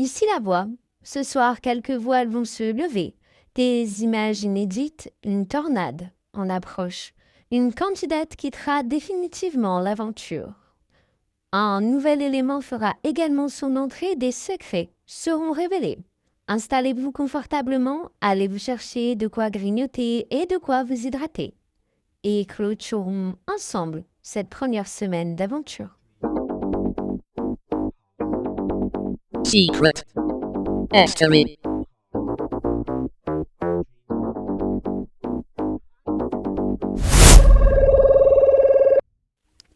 Ici la voix. Ce soir, quelques voiles vont se lever. Des images inédites, une tornade en approche. Une candidate quittera définitivement l'aventure. Un nouvel élément fera également son entrée. Des secrets seront révélés. Installez-vous confortablement, allez vous chercher de quoi grignoter et de quoi vous hydrater. Et clôturons ensemble cette première semaine d'aventure. Secret History.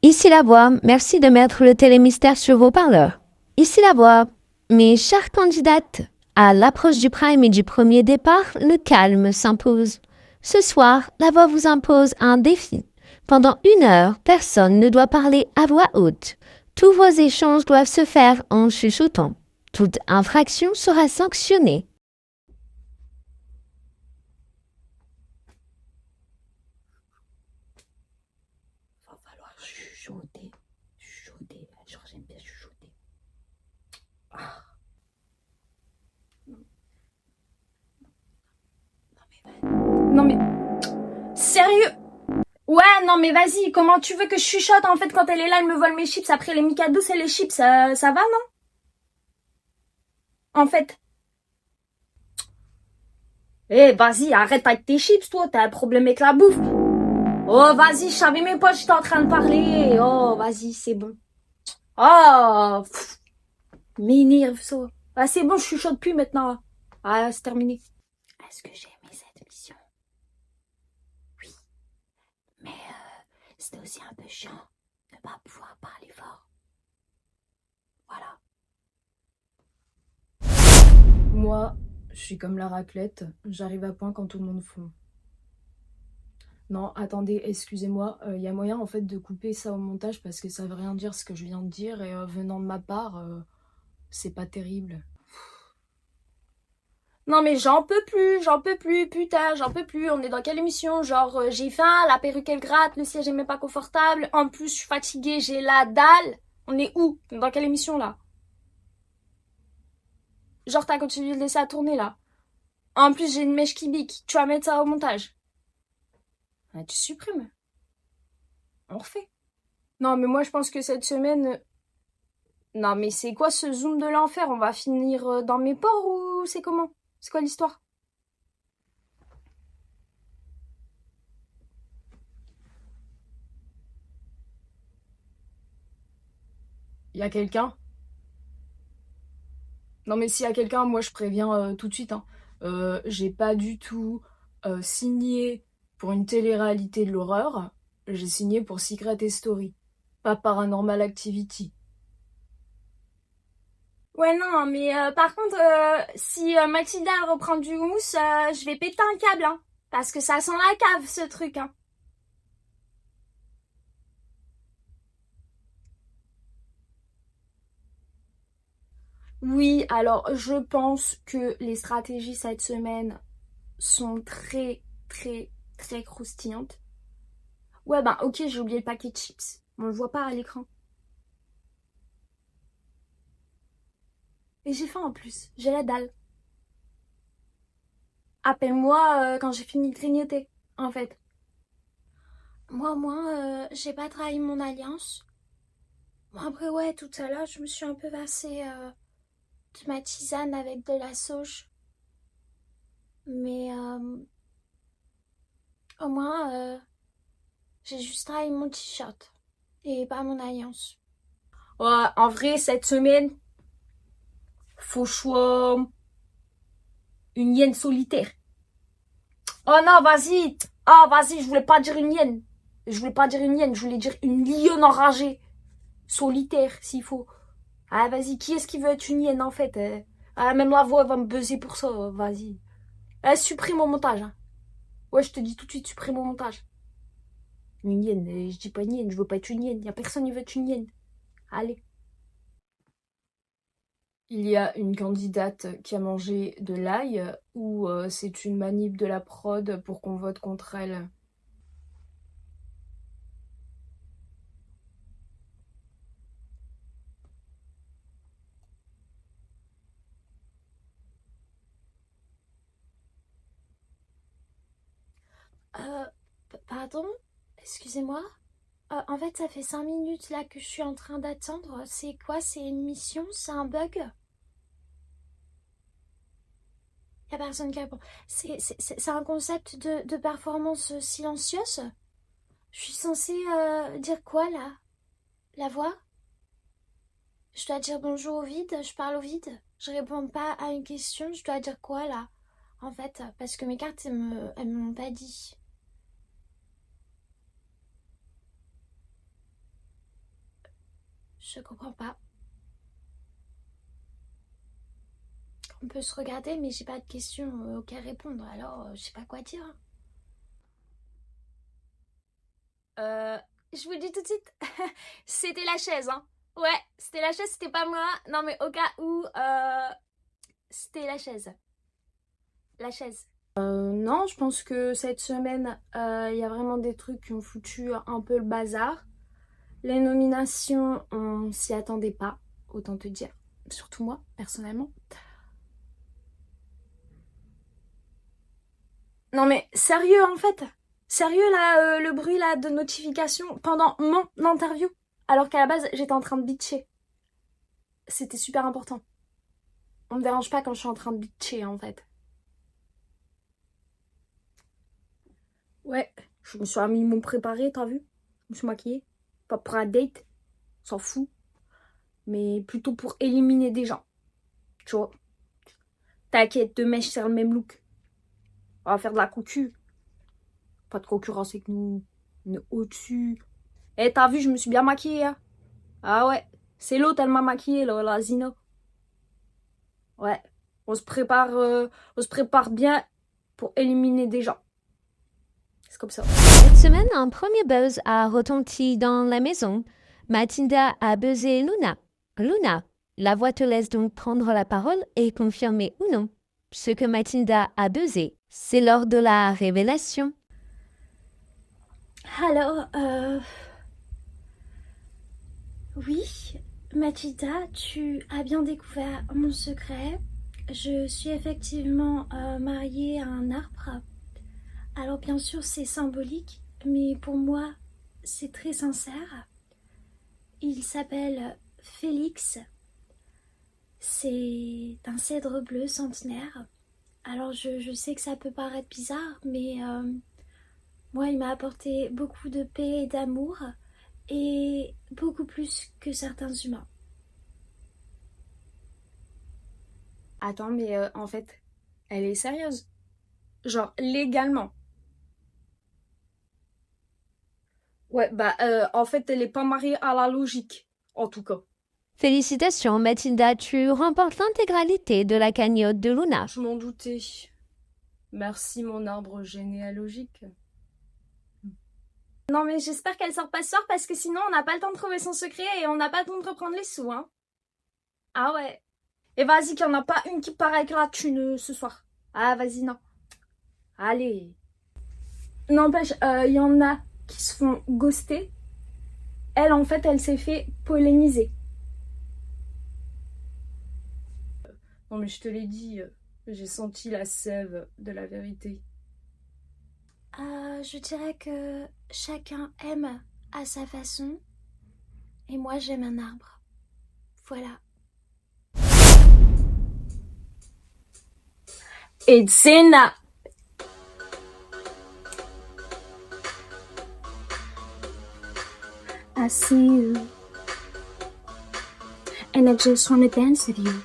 Ici la voix, merci de mettre le télémystère sur vos parleurs. Ici la voix, mes chères candidates, à l'approche du prime et du premier départ, le calme s'impose. Ce soir, la voix vous impose un défi. Pendant 1 heure, personne ne doit parler à voix haute. Tous vos échanges doivent se faire en chuchotant. Toute infraction sera sanctionnée. Va falloir chuchoter. Chuchoter. Genre, j'aime bien chuchoter. Ah. Non mais... Sérieux? Ouais, non mais vas-y, comment tu veux que je chuchote en fait quand elle est là, elle me vole mes chips, après les Mikado c'est les chips, ça va non? En fait... Eh vas-y, arrête avec tes chips toi, t'as un problème avec la bouffe. Oh vas-y, je savais même pas que j'étais en train de parler. Oh vas-y, c'est bon. Oh, m'énerve ça. Ah c'est bon, je chuchote plus maintenant. Ah c'est terminé. Est-ce que j'ai aimé cette mission? Oui, mais c'était aussi un peu chiant de pas pouvoir parler fort. Voilà. Moi, je suis comme la raclette, j'arrive à point quand tout le monde fond. Non, attendez, excusez-moi, y a moyen en fait de couper ça au montage parce que ça veut rien dire ce que je viens de dire et venant de ma part, c'est pas terrible. Non mais j'en peux plus, putain, j'en peux plus. On est dans quelle émission? Genre j'ai faim, la perruque elle gratte, le siège est même pas confortable. En plus je suis fatiguée, j'ai la dalle. On est où? Dans quelle émission là? Genre t'as continué de laisser à tourner là. En plus j'ai une mèche qui bique. Tu vas mettre ça au montage. Ah, tu supprimes. On refait. Non mais moi je pense que cette semaine... Non mais c'est quoi ce zoom de l'enfer? On va finir dans mes pores ou c'est comment? C'est quoi l'histoire? Y a quelqu'un? Non mais s'il y a quelqu'un, moi je préviens tout de suite, hein. J'ai pas du tout signé pour une télé-réalité de l'horreur, j'ai signé pour Secret Story, pas Paranormal Activity. Ouais, non, mais par contre, si Mathilda elle reprend du houmous, je vais péter un câble, hein. Parce que ça sent la cave, ce truc, hein. Oui, alors je pense que les stratégies cette semaine sont très, très, très croustillantes. Ouais, ben ok, j'ai oublié le paquet de chips. On le voit pas à l'écran. Et j'ai faim en plus, j'ai la dalle. Appelle-moi quand j'ai fini de grignoter, en fait. Moi, au moins, j'ai pas trahi mon alliance. Bon, après, ouais, tout à l'heure, je me suis un peu versé de ma tisane avec de la sauge. Mais au moins, j'ai juste trahi mon t-shirt et pas mon alliance. Ouais, en vrai, cette semaine, faut choix une hyène solitaire. Oh non, vas-y. Ah, vas-y, je voulais pas dire une hyène. Je voulais pas dire une hyène, je voulais dire une lionne enragée. Solitaire, s'il faut. Ah, vas-y, qui est-ce qui veut être une hyène, en fait? Ah, même la voix va me buzzer pour ça, vas-y. Supprime mon montage, hein. Ouais, je te dis tout de suite, supprime mon montage. Une hyène, je dis pas une hyène, je veux pas être une hyène. Y a personne qui veut être une hyène. Allez. Il y a une candidate qui a mangé de l'ail ou c'est une manip de la prod pour qu'on vote contre elle? Pardon? Excusez-moi? En fait, ça fait 5 minutes là que je suis en train d'attendre. C'est quoi? C'est une mission? C'est un bug? Y a personne qui répond. C'est un concept de performance silencieuse? Je suis censée dire quoi là? La voix? Je dois dire bonjour au vide? Je parle au vide? Je réponds pas à une question? Je dois dire quoi là? En fait, parce que mes cartes, elles m'ont pas dit. Je comprends pas. On peut se regarder, mais j'ai pas de questions auxquelles répondre, alors je sais pas quoi dire. Je vous le dis tout de suite, c'était la chaise, hein. Ouais, c'était la chaise, c'était pas moi. Non, mais au cas où, c'était la chaise. La chaise. Non, je pense que cette semaine, il y a vraiment des trucs qui ont foutu un peu le bazar. Les nominations, on s'y attendait pas, autant te dire. Surtout moi, personnellement. Non mais sérieux en fait. Sérieux là, le bruit là de notification pendant mon interview. Alors qu'à la base, j'étais en train de bitcher. C'était super important. On me dérange pas quand je suis en train de bitcher en fait. Ouais, je me suis un minimum préparée, t'as vu? Je me suis maquillée. Pas pour un date, on s'en fout. Mais plutôt pour éliminer des gens. Tu vois. T'inquiète, deux mèches, c'est le même look. On va faire de la concu. Pas de concurrence avec nous. On est au-dessus. Eh, t'as vu, je me suis bien maquillée, hein? Ah ouais. C'est l'autre, elle m'a maquillée, là, la Zina. Ouais. On se prépare bien pour éliminer des gens. C'est comme ça. Cette semaine, un premier buzz a retenti dans la maison. Mathilda a buzzé Luna. Luna, la voix te laisse donc prendre la parole et confirmer ou non ce que Mathilda a buzzé. C'est lors de la révélation. Alors, oui, Mathilda, tu as bien découvert mon secret. Je suis effectivement mariée à un arbre. Alors bien sûr, c'est symbolique, mais pour moi, c'est très sincère. Il s'appelle Félix. C'est un cèdre bleu centenaire. Alors je sais que ça peut paraître bizarre, mais moi, il m'a apporté beaucoup de paix et d'amour, et beaucoup plus que certains humains. Attends, mais en fait, elle est sérieuse. Genre, légalement. Ouais, bah, en fait, elle est pas mariée à la logique, en tout cas. Félicitations, Mathilda, tu remportes l'intégralité de la cagnotte de Luna. Je m'en doutais. Merci, mon arbre généalogique. Non, mais j'espère qu'elle sort pas ce soir, parce que sinon, on n'a pas le temps de trouver son secret et on n'a pas le temps de reprendre les sous, hein. Ah ouais. Et vas-y, qu'il n'y en a pas une qui part avec la thune ce soir. Ah, vas-y, non. Allez. N'empêche, il y en a qui se font ghoster. Elle, en fait, elle s'est fait polliniser. Non, mais je te l'ai dit, j'ai senti la sève de la vérité. Je dirais que chacun aime à sa façon, et moi j'aime un arbre. Voilà. It's enough. I see you, and I just wanna dance with you.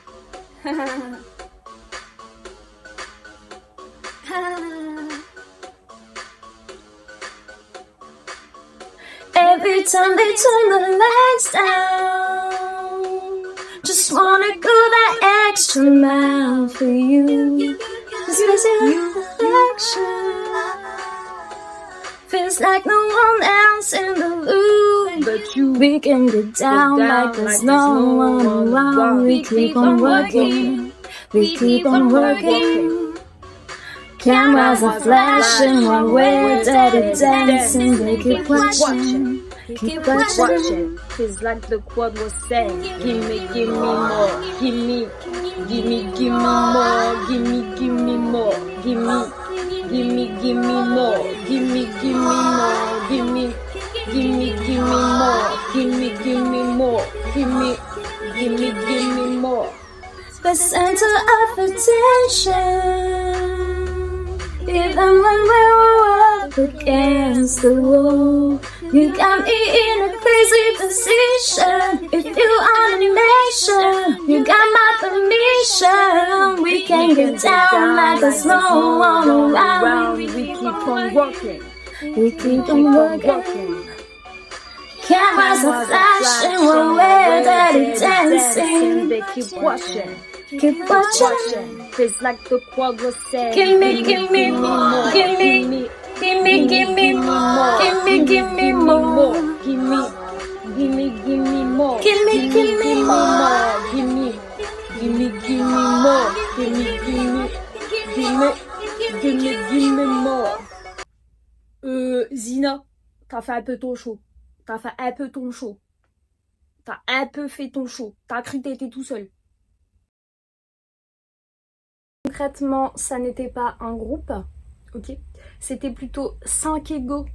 Every time they turn the lights down, just wanna go that extra mile for you. Cause there's your reflection. Feels like no one else in the loop but you. We can get down like there's no one around. We keep on working. We keep on working. Cameras are flashing while we're dirty dancing. They keep watching. Keep watching. Feels like the quad was saying, give me more, give me more, give me more, give me more, give me. gimme, gimme more, gimme, gimme more, gimme, gimme, gimme more, gimme, gimme more, gimme, gimme, gimme more. The center of attention, even when we're up against the wall. You got me in a crazy position. If you on a mission, you got my permission. We can get down like there's no one around. We keep on walking. We keep on walking. Cameras are flashing while we're dirty dancing. They keep watching. Keep watching. It's like the quagga said. Give me more. Give me. Give me more. Give me more. Give me more. Give me more. Give me more. Give me more. Zina, t'as fait un peu ton show. T'as fait un peu ton show. T'as un peu fait ton show. T'as cru que t'étais tout seul. Concrètement, ça n'était pas un groupe, ok? C'était plutôt 5 égos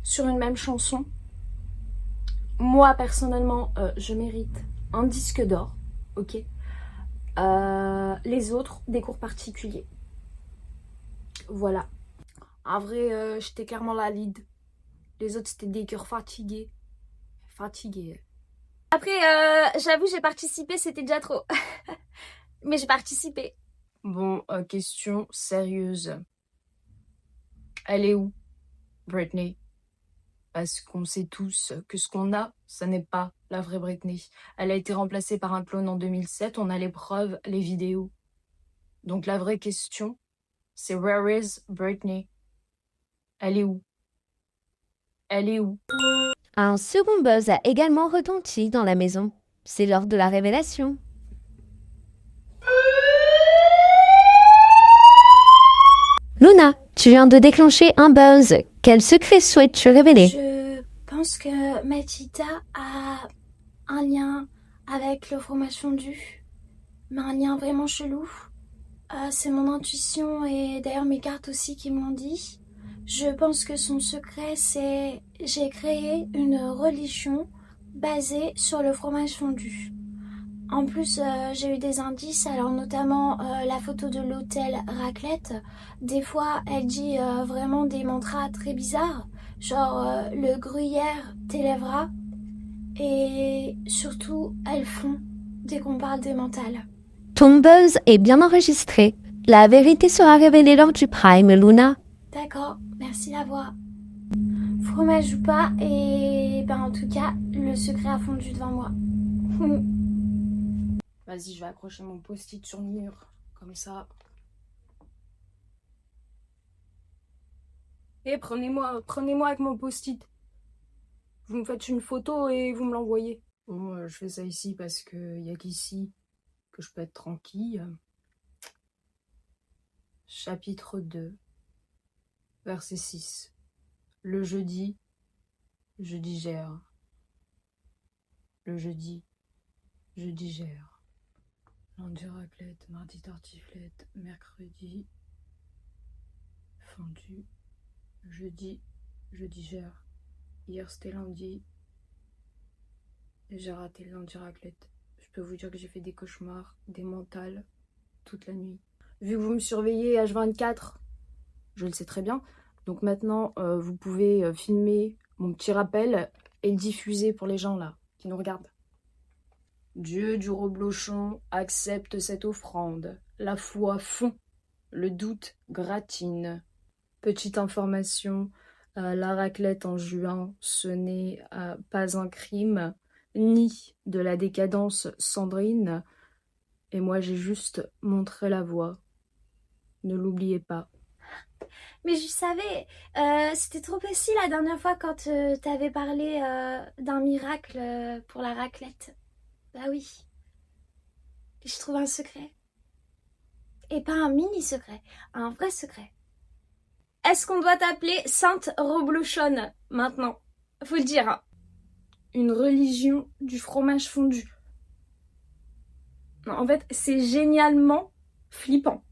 sur une même chanson. Moi, personnellement, je mérite un disque d'or, ok? Les autres, des cours particuliers. Voilà. En vrai, j'étais clairement la lead. Les autres, c'était des cœurs fatigués. Fatigués. Après, j'avoue, j'ai participé, c'était déjà trop. Mais j'ai participé. Bon, question sérieuse. Elle est où, Britney? Parce qu'on sait tous que ce qu'on a, ça n'est pas la vraie Britney. Elle a été remplacée par un clone en 2007, on a les preuves, les vidéos. Donc la vraie question, c'est where is Britney? Elle est où? Elle est où? Un second buzz a également retenti dans la maison. C'est lors de la révélation. Luna, tu viens de déclencher un buzz. Quel secret souhaites-tu révéler? Je pense que Mathilda a un lien avec le fromage fondu, mais un lien vraiment chelou. C'est mon intuition et d'ailleurs mes cartes aussi qui me l'ont dit. Je pense que son secret, c'est j'ai créé une religion basée sur le fromage fondu. En plus, j'ai eu des indices, alors notamment la photo de l'hôtel Raclette. Des fois, elle dit vraiment des mantras très bizarres, genre le gruyère t'élèvera. Et surtout, elles font dès qu'on parle des mentales. Ton buzz est bien enregistré. La vérité sera révélée lors du prime, Luna. D'accord, merci la voix. Fromage ou pas, et ben en tout cas, le secret a fondu devant moi. Vas-y, je vais accrocher mon post-it sur le mur, comme ça. Eh, prenez-moi avec mon post-it. Vous me faites une photo et vous me l'envoyez. Bon, je fais ça ici parce qu'il n'y a qu'ici que je peux être tranquille. Chapitre 2, verset 6. Le jeudi, je digère. Le jeudi, je digère. Lundi raclette, mardi tartiflette, mercredi fondu, jeudi je digère. Hier c'était lundi et j'ai raté le lundi raclette. Je peux vous dire que j'ai fait des cauchemars, des mentales toute la nuit. Vu que vous me surveillez H24, je le sais très bien. Donc maintenant vous pouvez filmer mon petit rappel et le diffuser pour les gens là qui nous regardent. Dieu du reblochon accepte cette offrande. La foi fond, le doute gratine. Petite information, la raclette en juin, ce n'est pas un crime, ni de la décadence Sandrine. Et moi j'ai juste montré la voie. Ne l'oubliez pas. Mais je savais, c'était trop précis la dernière fois quand t'avais parlé d'un miracle pour la raclette. Bah oui. Je trouve un secret. Et pas un mini secret, un vrai secret. Est-ce qu'on doit t'appeler Sainte Reblochonne maintenant? Faut le dire. Hein. Une religion du fromage fondu. En fait, c'est génialement flippant.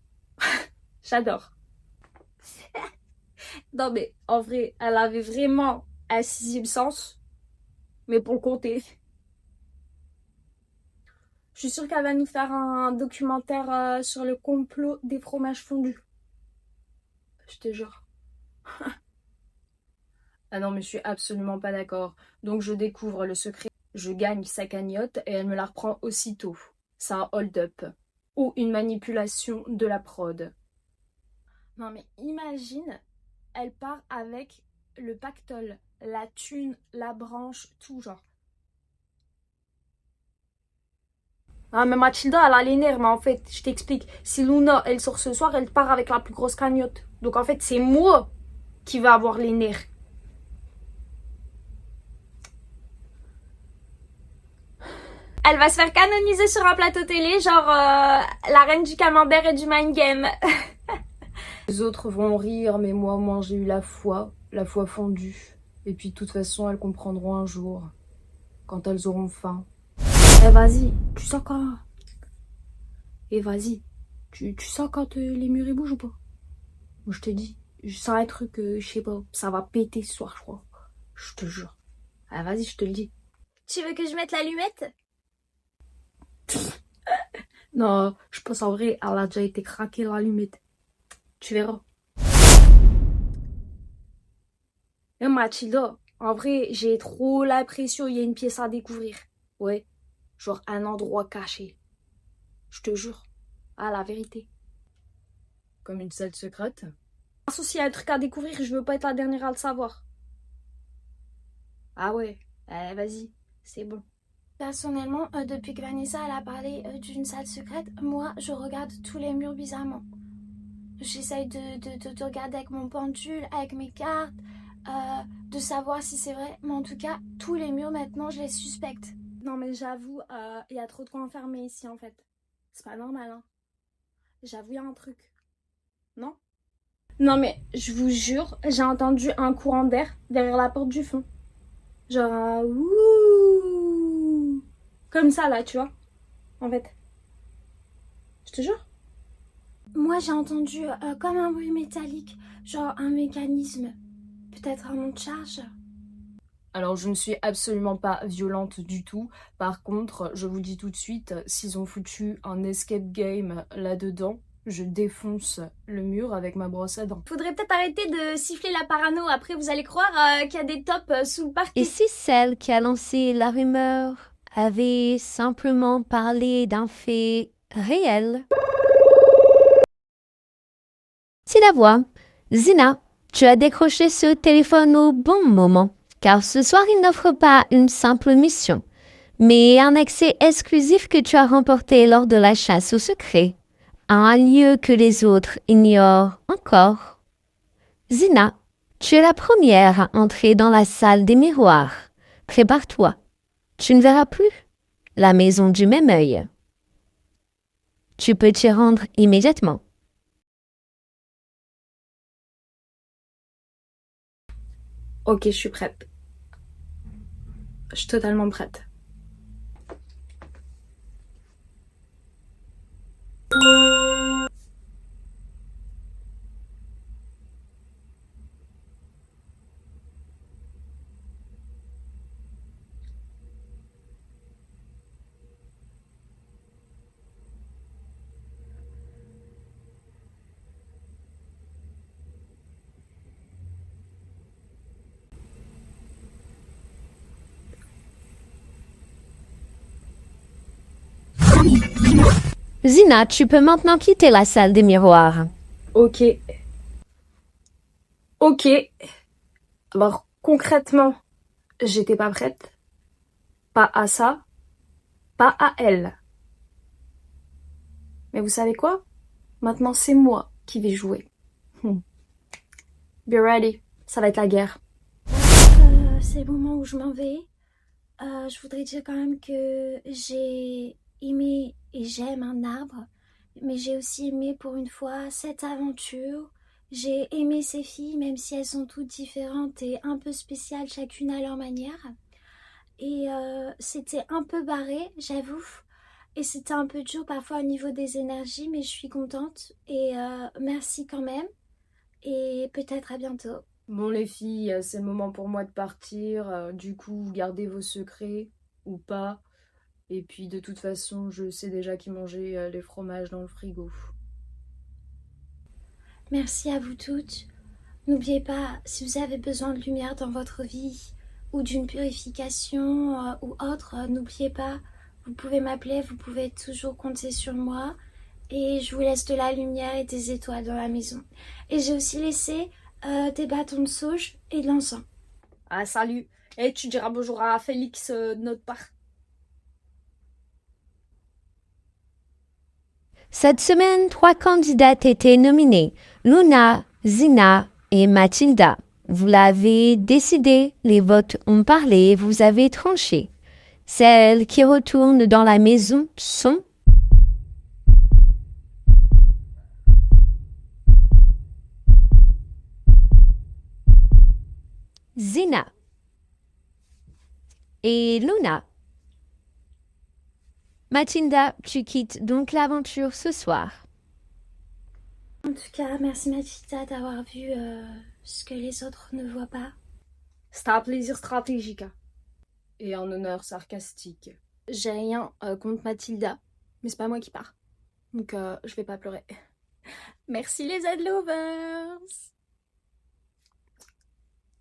J'adore. Non mais en vrai, elle avait vraiment un sixième sens, mais pour le compter. Je suis sûre qu'elle va nous faire un documentaire sur le complot des fromages fondus. Je te jure. Ah non, mais je suis absolument pas d'accord. Donc je découvre le secret, je gagne sa cagnotte et elle me la reprend aussitôt. C'est un hold-up ou une manipulation de la prod. Non mais imagine, elle part avec le pactole, la thune, la branche, tout genre. Ah mais Mathilda, elle a les nerfs, mais en fait, je t'explique. Si Luna, elle sort ce soir, elle part avec la plus grosse cagnotte. Donc en fait, c'est moi qui va avoir les nerfs. Elle va se faire canoniser sur un plateau télé, genre la reine du camembert et du mind game. Les autres vont rire, mais moi j'ai eu la foi fondue. Et puis de toute façon, elles comprendront un jour, quand elles auront faim. Eh vas-y, tu sens quand... Eh vas-y, tu sens quand les murs ils bougent ou pas? Moi je te dis, je sens un truc, je sais pas, ça va péter ce soir, je crois. Je te jure. Ah vas-y, je te le dis. Tu veux que je mette l'allumette? Non, je pense en vrai, elle a déjà été craquée l'allumette. Tu verras. Et Mathilda, en vrai, j'ai trop l'impression il y a une pièce à découvrir. Ouais, genre un endroit caché. Je te jure. Ah, la vérité. Comme une salle secrète. S'il y a un truc à découvrir, je veux pas être la dernière à le savoir. Ah ouais, vas-y, c'est bon. Personnellement, depuis que Vanessa elle a parlé d'une salle secrète, moi je regarde tous les murs bizarrement. J'essaye de regarder avec mon pendule, avec mes cartes, de savoir si c'est vrai. Mais en tout cas, tous les murs maintenant, je les suspecte. Non mais j'avoue, il y a trop de quoi enfermer ici en fait. C'est pas normal, hein. J'avoue, il y a un truc. Non? Non mais je vous jure, j'ai entendu un courant d'air derrière la porte du fond. Genre un ouh. Comme ça là, tu vois. En fait. Je te jure. Moi j'ai entendu comme un bruit métallique, genre un mécanisme, peut-être un monte charge. Alors je ne suis absolument pas violente du tout. Par contre, je vous dis tout de suite, s'ils ont foutu un escape game là-dedans, je défonce le mur avec ma brosse à dents. Faudrait peut-être arrêter de siffler la parano, après vous allez croire qu'il y a des tops sous le parquet. Et si celle qui a lancé la rumeur avait simplement parlé d'un fait réel? Si la voix, Zina, tu as décroché ce téléphone au bon moment, car ce soir il n'offre pas une simple mission, mais un accès exclusif que tu as remporté lors de la chasse au secret, à un lieu que les autres ignorent encore. Zina, tu es la première à entrer dans la salle des miroirs. Prépare-toi. Tu ne verras plus la maison du même œil. Tu peux t'y rendre immédiatement. Ok, je suis prête. Je suis totalement prête. Zina, tu peux maintenant quitter la salle des miroirs. Ok. Ok. Alors concrètement, j'étais pas prête. Pas à ça. Pas à elle. Mais vous savez quoi? Maintenant c'est moi qui vais jouer. Be ready. Ça va être la guerre. C'est le moment où je m'en vais. Je voudrais dire quand même que j'ai aimé et j'aime un arbre, mais j'ai aussi aimé pour une fois cette aventure. J'ai aimé ces filles, même si elles sont toutes différentes et un peu spéciales chacune à leur manière. Et c'était un peu barré, j'avoue. Et c'était un peu dur parfois au niveau des énergies, mais je suis contente. Et merci quand même. et peut-être à bientôt. Bon les filles, c'est le moment pour moi de partir. Du coup, gardez vos secrets ou pas. Et puis de toute façon, je sais déjà qui mangeait les fromages dans le frigo. Merci à vous toutes. N'oubliez pas, si vous avez besoin de lumière dans votre vie ou d'une purification ou autre, n'oubliez pas, vous pouvez m'appeler, vous pouvez toujours compter sur moi. Et je vous laisse de la lumière et des étoiles dans la maison. Et j'ai aussi laissé des bâtons de sauge et de l'encens. Ah salut. Et tu diras bonjour à Félix de notre part. Cette semaine, 3 candidates étaient nominées, Luna, Zina et Mathilda. Vous l'avez décidé, les votes ont parlé et vous avez tranché. Celles qui retournent dans la maison sont Zina et Luna. Mathilda, tu quittes donc l'aventure ce soir. En tout cas, merci Mathilda d'avoir vu ce que les autres ne voient pas. C'était un plaisir stratégique. Et un honneur sarcastique. J'ai rien contre Mathilda, mais c'est pas moi qui pars. Donc je vais pas pleurer. Merci les Adlovers.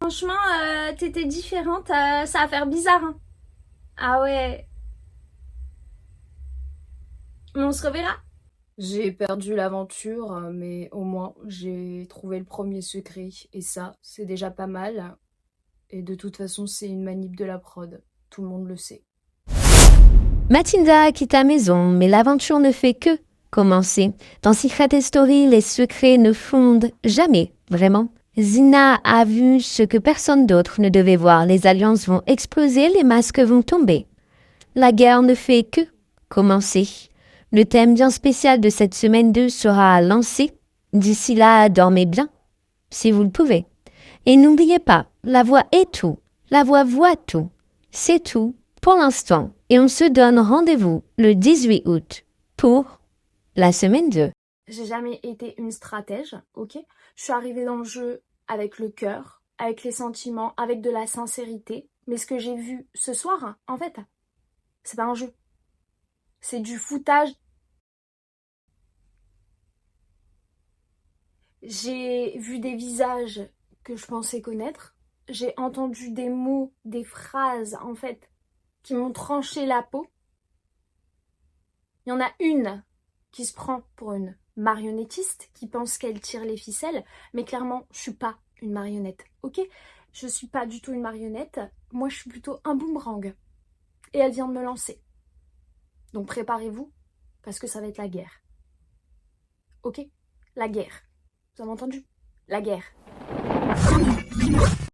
Franchement, t'étais différente, ça va faire bizarre. Hein. Ah ouais. On se reverra. J'ai perdu l'aventure, mais au moins j'ai trouvé le premier secret. Et ça, c'est déjà pas mal. Et de toute façon, c'est une manip de la prod. Tout le monde le sait. Mathilda quitte la maison, mais l'aventure ne fait que commencer. Dans Secret Story, les secrets ne fondent jamais, vraiment. Zina a vu ce que personne d'autre ne devait voir. Les alliances vont exploser, les masques vont tomber. La guerre ne fait que commencer. Le thème bien spécial de cette semaine 2 sera lancé. D'ici là, dormez bien, si vous le pouvez. Et n'oubliez pas, la voix est tout. La voix voit tout. C'est tout pour l'instant. Et on se donne rendez-vous le 18 août pour la semaine 2. J'ai jamais été une stratège, ok? Je suis arrivée dans le jeu avec le cœur, avec les sentiments, avec de la sincérité. Mais ce que j'ai vu ce soir, en fait, c'est pas un jeu. C'est du foutage. J'ai vu des visages que je pensais connaître. J'ai entendu des mots, des phrases, en fait, qui m'ont tranché la peau. Il y en a une qui se prend pour une marionnettiste, qui pense qu'elle tire les ficelles, mais clairement, je suis pas une marionnette, ok? Je suis pas du tout une marionnette, moi je suis plutôt un boomerang. Et elle vient de me lancer. Donc préparez-vous, parce que ça va être la guerre. Ok? La guerre. Vous avez entendu? La guerre.